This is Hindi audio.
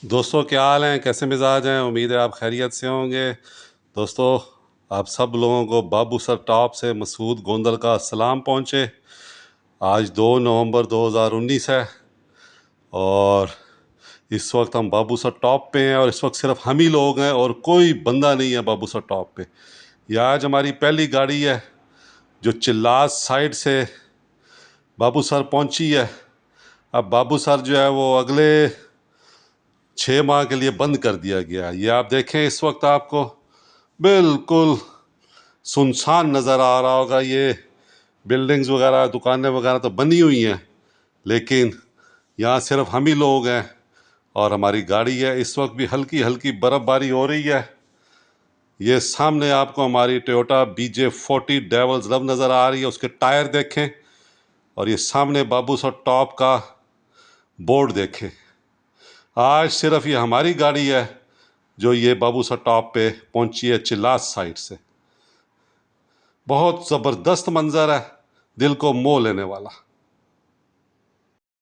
दोस्तों क्या हाल हैं, कैसे मिजाज हैं। उम्मीद है आप खैरियत से होंगे। दोस्तों, आप सब लोगों को बाबू सर टॉप से मसूद गोंदल का सलाम पहुँचे। आज 2 नवंबर 2019 है और इस वक्त हम बाबू सर टॉप पे हैं और इस वक्त सिर्फ हम ही लोग हैं और कोई बंदा नहीं है बाबू सर टॉप पे। ये आज हमारी पहली गाड़ी है जो चिल्लास साइड से बाबू सर पहुंची है। अब बाबू सर जो है वो अगले 6 माह के लिए बंद कर दिया गया। ये आप देखें, इस वक्त आपको बिल्कुल सुनसान नज़र आ रहा होगा। ये बिल्डिंग्स वगैरह, दुकानें वगैरह तो बनी हुई हैं, लेकिन यहाँ सिर्फ हम ही लोग हैं और हमारी गाड़ी है। इस वक्त भी हल्की हल्की बर्फ़बारी हो रही है। ये सामने आपको हमारी टोयोटा BJ40 डेवल्स लव नज़र आ रही है, उसके टायर देखें और ये सामने बाबू सर टॉप का बोर्ड देखें। आज सिर्फ ये हमारी गाड़ी है जो ये बाबू सर टॉप पे पहुंची है चिल्लास साइड से। बहुत ज़बरदस्त मंजर है, दिल को मोह लेने वाला।